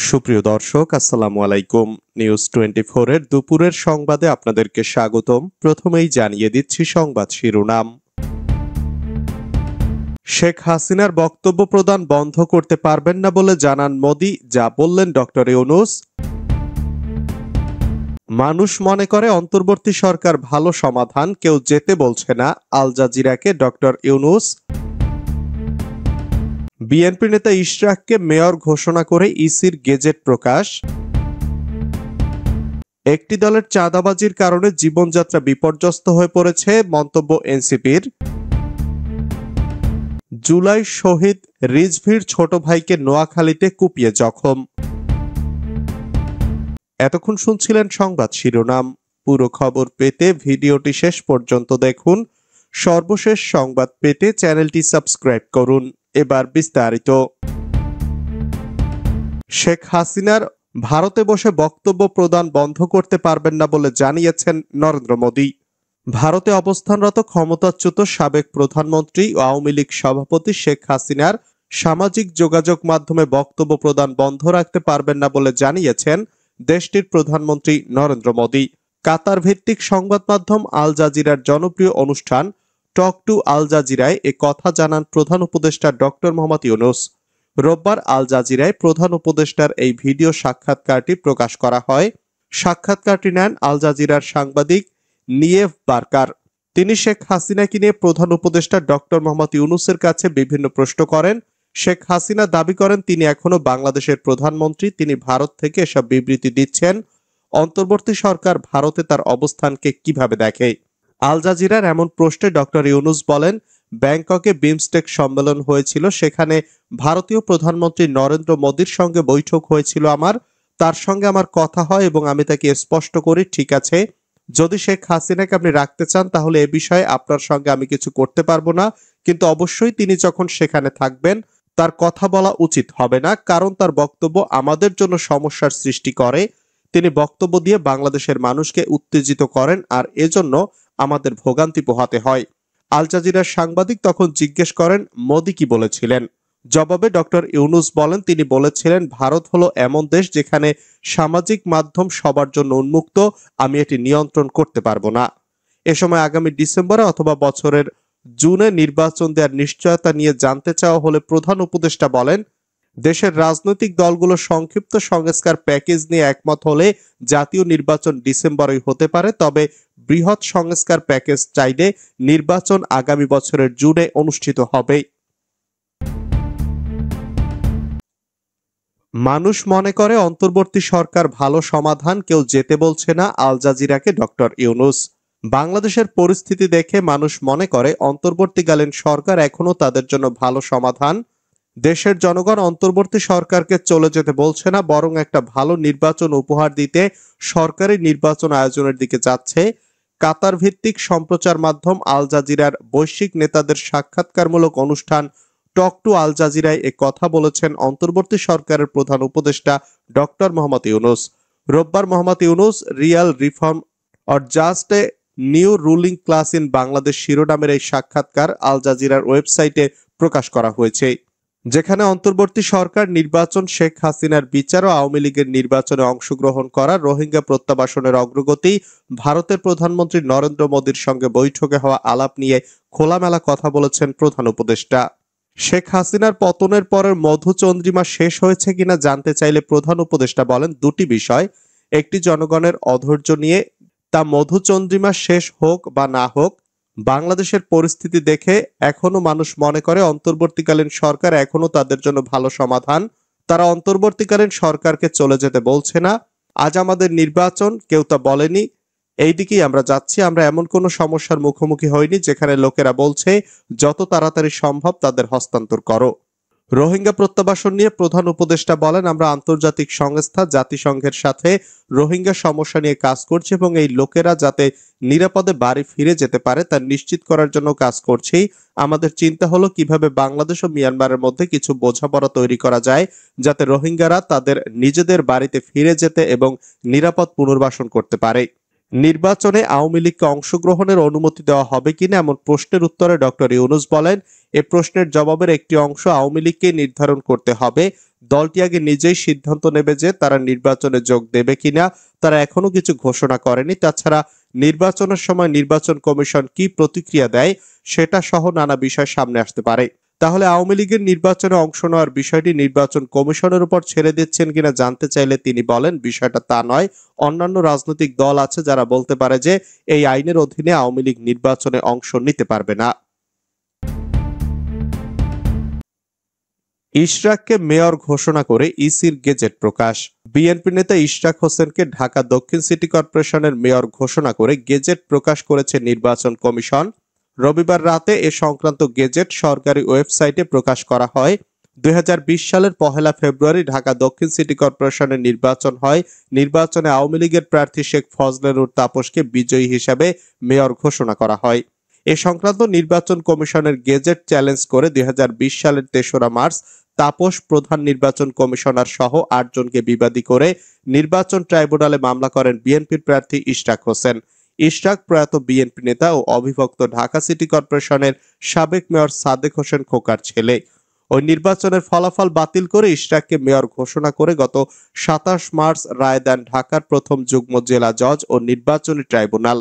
সুপ্রিয় দর্শক, আসসালামু আলাইকুম। নিউজ 24 এর দুপুরের সংবাদে আপনাদেরকে স্বাগতম। প্রথমেই জানিয়ে দিচ্ছি সংবাদ শিরোনাম। শেখ হাসিনার বক্তব্য প্রদান বন্ধ করতে পারবেন না বলে জানান মোদি, যা বললেন ডক্টর ইউনূস। মানুষ মনে করে অন্তর্বর্তী সরকার ভালো সমাধান, কেউ যেতে বলছে না, আল জাজিরাকে ডক্টর ইউনূস। বিএনপি নেতা ইশরাককে মেয়র ঘোষণা করে ইসির গেজেট প্রকাশ। একটি দলের চাঁদাবাজির কারণে জীবনযাত্রা বিপর্যস্ত হয়ে পড়েছে, মন্তব্য এনসিপির। জুলাই শহীদ রিজভীর ছোট ভাইকে নোয়াখালীতে কুপিয়ে জখম। এতক্ষণ শুনছিলেন সংবাদ শিরোনাম। পুরো খবর পেতে ভিডিওটি শেষ পর্যন্ত দেখুন। সর্বশেষ সংবাদ পেতে চ্যানেলটি সাবস্ক্রাইব করুন। এবার বিস্তারিত। শেখ হাসিনার ভারতে বসে বক্তব্য প্রদান বন্ধ করতে পারবেন না বলে জানিয়েছেন নরেন্দ্র মোদি। ভারতে অবস্থানরত ক্ষমতাচ্যুত সাবেক প্রধানমন্ত্রী ও আওয়ামী লীগ সভাপতি শেখ হাসিনার সামাজিক যোগাযোগ মাধ্যমে বক্তব্য প্রদান বন্ধ রাখতে পারবেন না বলে জানিয়েছেন দেশটির প্রধানমন্ত্রী নরেন্দ্র মোদি। কাতার ভিত্তিক সংবাদ মাধ্যম আল জাজিরার জনপ্রিয় অনুষ্ঠান টক টু আল জাজিরায় এ কথা জানান প্রধান উপদেষ্টা ডক্টর মোহাম্মদ ইউনূস। রোববার আল জাজিরায় প্রধান উপদেষ্টার এই ভিডিও সাক্ষাৎকারটি প্রকাশ করা হয়। সাক্ষাৎকারটি নেন আল জাজিরার সাংবাদিক নিয়েভ বারকার। তিনি শেখ হাসিনাকে নিয়ে প্রধান উপদেষ্টা ডক্টর মোহাম্মদ ইউনূসের কাছে বিভিন্ন প্রশ্ন করেন। শেখ হাসিনা দাবি করেন তিনি এখনো বাংলাদেশের প্রধানমন্ত্রী, তিনি ভারত থেকে এসব বিবৃতি দিচ্ছেন। অন্তর্বর্তী সরকার ভারতে তার অবস্থানকে কিভাবে দেখে? আল জাজিরার এমন প্রশ্নে ডক্টর ইউনূস বলেন, ব্যাংককে বিমস্টেক সম্মেলন হয়েছিল, সেখানে ভারতীয় প্রধানমন্ত্রী নরেন্দ্র মোদির সঙ্গে বৈঠক হয়েছিল তার সঙ্গে আমার কথা হয় এবং আমি তাকে স্পষ্ট করি, ঠিক আছে, যদি শেখ হাসিনাকে আপনি রাখতে চান তাহলে এ বিষয়ে আপনার সঙ্গে আমি কিছু করতে পারবো না, কিন্তু অবশ্যই তিনি যখন সেখানে থাকবেন তার কথা বলা উচিত হবে না, কারণ তার বক্তব্য আমাদের জন্য সমস্যার সৃষ্টি করে। তিনি বক্তব্য দিয়ে বাংলাদেশের মানুষকে উত্তেজিত করেন, আর এজন্য আমাদের ভোগান্তি পোহাতে হয়। আল জাজিরার সাংবাদিক তখন জিজ্ঞেস করেন মোদি কি বলেছিলেন। জবাবে ডক্টর ইউনূস বলেন, তিনি বলেছিলেন ভারত হলো এমন দেশ যেখানে সামাজিক মাধ্যম সবার জন্য উন্মুক্ত, আমি এটি নিয়ন্ত্রণ করতে পারবো না। এ সময় আগামী ডিসেম্বরে অথবা বছরের জুনে নির্বাচন দেওয়ার নিশ্চয়তা নিয়ে জানতে চাওয়া হলে প্রধান উপদেষ্টা বলেন, দেশের রাজনৈতিক দলগুলো সংক্ষিপ্ত সংস্কার প্যাকেজ নিয়ে একমত হলে জাতীয় নির্বাচন ডিসেম্বরেই হতে পারে, তবে বৃহৎ সংস্কার প্যাকেজ চাইলে নির্বাচন আগামী বছরের জুনে অনুষ্ঠিত হবে। মানুষ মনে করে অন্তর্বর্তী সরকার ভালো সমাধান, কেউ যেতে বলছে না, আল জাজিরাকে ডক্টর ইউনূস। বাংলাদেশের পরিস্থিতি দেখে মানুষ মনে করে অন্তর্বর্তীকালীন সরকার এখনো তাদের জন্য ভালো সমাধান। দেশের জনগণ অন্তর্বর্তী সরকারকে চলে যেতে বলছে না, বরং একটা ভালো নির্বাচন উপহার দিতে সরকারি নির্বাচন আয়োজনের দিকে যাচ্ছে। কাতার ভিত্তিক সম্প্রচার মাধ্যম আল জাজিরার বৈশ্বিক নেতাদের সাক্ষাৎকারমূলক অনুষ্ঠান টক টু আল জাজিরায় এ কথা বলেছেন অন্তর্বর্তী সরকারের প্রধান উপদেষ্টা ডক্টর মোহাম্মদ ইউনূস। রোববার Mohammad Yunus Real reform or just a new ruling class in Bangladesh শিরোনামের এই সাক্ষাৎকার আল জাজিরার ওয়েবসাইটে প্রকাশ করা হয়েছে, যেখানে অন্তর্বর্তী সরকার নির্বাচন, শেখ হাসিনার বিচার ও আওয়ামী লীগের নির্বাচনে অংশগ্রহণ করা, রোহিঙ্গা প্রত্যাবাসনের অগ্রগতি, ভারতের প্রধানমন্ত্রী নরেন্দ্র মোদির সঙ্গে বৈঠকে হওয়া আলাপ নিয়ে খোলামেলা কথা বলেছেন প্রধান উপদেষ্টা। শেখ হাসিনার পতনের পরের মধুচন্দ্রিমা শেষ হয়েছে কিনা জানতে চাইলে প্রধান উপদেষ্টা বলেন, দুটি বিষয়, একটি জনগণের অধৈর্য নিয়ে, তা মধুচন্দ্রিমা শেষ হোক বা না হোক, বাংলাদেশের পরিস্থিতি দেখে এখনো মানুষ মনে করে অন্তর্বর্তীকালীন সরকার এখনো তাদের জন্য ভালো সমাধান, তারা অন্তর্বর্তীকালীন সরকারকে চলে যেতে বলছে না। আজ আমাদের নির্বাচন, কেউ তা বলেনি, এই দিকেই আমরা যাচ্ছি। আমরা এমন কোনো সমস্যার মুখোমুখি হইনি যেখানে লোকেরা বলছে যত তাড়াতাড়ি সম্ভব তাদের হস্তান্তর করো। রোহিঙ্গা প্রত্যাবাসন নিয়ে প্রধান উপদেষ্টা বলেন, আমরা আন্তর্জাতিক সংস্থা জাতিসংঘের সাথে রোহিঙ্গা সমস্যা নিয়ে কাজ করছি এবং এই লোকেরা যাতে নিরাপদে বাড়ি ফিরে যেতে পারে তা নিশ্চিত করার জন্য কাজ করছি। আমাদের চিন্তা হলো কিভাবে বাংলাদেশ ও মিয়ানমারের মধ্যে কিছু বোঝাপড়া তৈরি করা যায় যাতে রোহিঙ্গারা তাদের নিজেদের বাড়িতে ফিরে যেতে এবং নিরাপদ পুনর্বাসন করতে পারে। নির্বাচনে আওয়ামী লীগকে অংশগ্রহণের অনুমতি দেওয়া হবে কিনা এমন প্রশ্নের উত্তরে ডক্টর ইউনূস বলেন, এ প্রশ্নের জবাবের একটি অংশ আওয়ামী লীগকে নির্ধারণ করতে হবে। দলটি আগে নিজেই সিদ্ধান্ত নেবে যে তারা নির্বাচনে যোগ দেবে কিনা। তারা এখনো কিছু ঘোষণা করেনি। তাছাড়া নির্বাচনের সময় নির্বাচন কমিশন কি প্রতিক্রিয়া দেয় সেটা সহ নানা বিষয় সামনে আসতে পারে। তাহলে আওয়ামী লীগের নির্বাচনে অংশ নেওয়ার বিষয়টি নির্বাচন কমিশনের উপর ছেড়ে দিচ্ছেন কিনা জানতে চাইলে তিনি বলেন, বিষয়টা তা নয়। অন্যান্য রাজনৈতিক দল আছে যারা বলতে পারে যে এই আইনের অধীনে আওয়ামী লীগ নির্বাচনে অংশ নিতে পারবে না। ইশরাককে মেয়র ঘোষণা করে ইসির গেজেট প্রকাশ। বিএনপি নেতা ইশরাক হোসেনকে ঢাকা দক্ষিণ সিটি কর্পোরেশনের মেয়র ঘোষণা করে গেজেট প্রকাশ করেছে নির্বাচন কমিশন। রবিবার রাতে এ সংক্রান্ত গেজেট সরকারি ওয়েবসাইটে প্রকাশ করা হয়। 2020 সালের 1 ফেব্রুয়ারি ঢাকা দক্ষিণ সিটি কর্পোরেশনের নির্বাচন হয়। নির্বাচনে আওয়ামী লীগের প্রার্থী শেখ ফজলে নূর তাপসকে বিজয়ী হিসাবে মেয়র ঘোষণা করা হয়। এ সংক্রান্ত নির্বাচন কমিশনের গেজেট চ্যালেঞ্জ করে 2020 সালের 3রা মার্চ তাপস প্রধান নির্বাচন কমিশনার সহ 8 জনকে বিবাদী করে নির্বাচন ট্রাইব্যুনালে মামলা করেন বিএনপির প্রার্থী ইশরাক হোসেন। ইশরাক প্রয়াত বিএনপি নেতা ও অবিভক্ত ঢাকা সিটি কর্পোরেশনের সাবেক মেয়র সাদেক হোসেন খোকার ছেলে। ওই নির্বাচনের ফলাফল বাতিল করে ইশরাককে মেয়র ঘোষণা করে গত 27 মার্চ রায় দেন ঢাকার প্রথম যুগ্ম জেলা জজ ও নির্বাচনী ট্রাইব্যুনাল।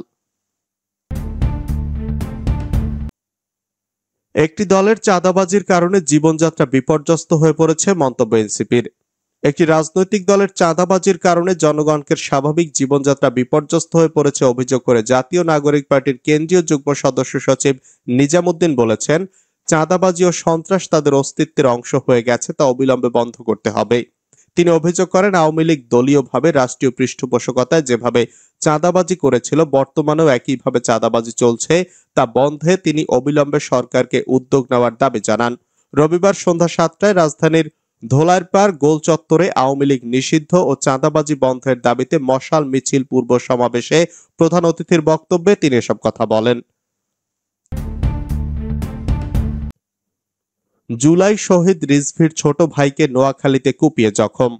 একটি দলের চাঁদাবাজির কারণে জীবনযাত্রা বিপর্যস্ত হয়ে পড়েছে মন্তব্য এনসিপির। একটি রাজনৈতিক দলের চাঁদাবাজির কারণে জনগণের স্বাভাবিক জীবনযাত্রা বিপর্যস্ত হয়ে পড়েছে অভিযোগ করে জাতীয় নাগরিক পার্টির কেন্দ্রীয় যুগ্ম সদস্য সচিব নিজামুদ্দিন বলেছেন, চাঁদাবাজি ও সন্ত্রাস তাদের অস্তিত্বের অংশ হয়ে গেছে, তা অবিলম্বে বন্ধ করতে হবে। তিনি অভিযোগ করেন, আওয়ামী লীগ দলীয়ভাবে রাষ্ট্রীয় পৃষ্ঠপোষকতায় যেভাবে চাঁদাবাজি করেছিল একইভাবে চাঁদাবাজি চলছে, তা বন্ধে তিনি অবিলম্বে সরকারকে উদ্যোগ নেওয়ার দাবি জানান। রবিবার সন্ধ্যা 7টায় রাজধানীর ধোলাইরপাড় গোল চত্বরে আওয়ামী লীগ নিষিদ্ধ ও চাঁদাবাজি বন্ধের দাবিতে মশাল মিছিল পূর্ব সমাবেশে প্রধান অতিথির বক্তব্যে তিনি এসব কথা বলেন। জুলাই শহীদ রিজভীর ছোট ভাইকে নোয়াখালীতে কুপিয়ে জখম।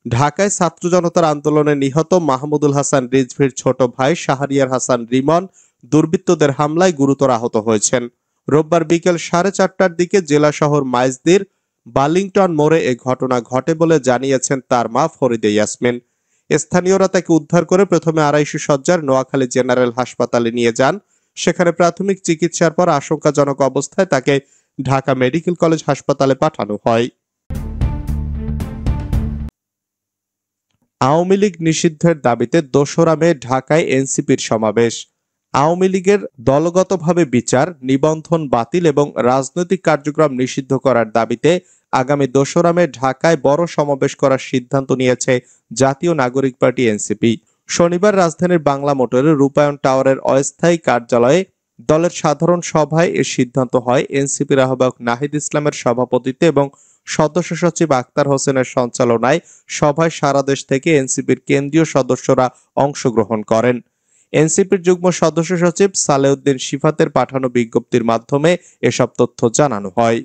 ঢাকায় ছাত্র জনতার আন্দোলনে নিহত মাহমুদুল হাসান রিজভীর ছোট ভাই শাহরিয়ার হাসান রিমন দুর্বৃত্তদের হামলায় গুরুতর আহত হয়েছেন। রোববার বিকেল 4:30টার দিকে জেলা শহর মাইজদির বালিংটন মোড়ে এ ঘটনা ঘটে বলে জানিয়েছেন তার মা ফরিদে ইয়াসমিন। স্থানীয়রা তাকে উদ্ধার করে প্রথমে 250 শয্যার নোয়াখালী জেনারেল হাসপাতালে নিয়ে যান। সেখানে প্রাথমিক চিকিৎসার পর আশঙ্কাজনক অবস্থায় তাকে ঢাকা মেডিকেল কলেজ হাসপাতালে পাঠানো হয়। আওয়ামী লীগ নিষিদ্ধের দাবিতে 2রা মে ঢাকায় এনসিপির সমাবেশ। আওয়ামী লীগের দলগতভাবে বিচার, নিবন্ধন বাতিল এবং রাজনৈতিক কার্যক্রম নিষিদ্ধ করার দাবিতে আগামী 2রা মে ঢাকায় বড় সমাবেশ করার সিদ্ধান্ত নিয়েছে জাতীয় নাগরিক পার্টি এনসিপি। শনিবার রাজধানীর বাংলা মোটরের রূপায়ণ টাওয়ারের অস্থায়ী কার্যালয়ে দলের সাধারণ সভায় এর সিদ্ধান্ত হয়। এনসিপির আহ্বায়ক নাহিদ ইসলামের সভাপতিত্বে এবং সদস্য সচিব আক্তার হোসেনের সঞ্চালনায় সভায় সারা দেশ থেকে এনসিপির কেন্দ্রীয় সদস্যরা অংশগ্রহণ করেন। এনসিপির যুগ্ম সদস্য সচিব সালেউদ্দিন শিফাতের পাঠানো বিজ্ঞপ্তির মাধ্যমে এসব তথ্য জানানো হয়।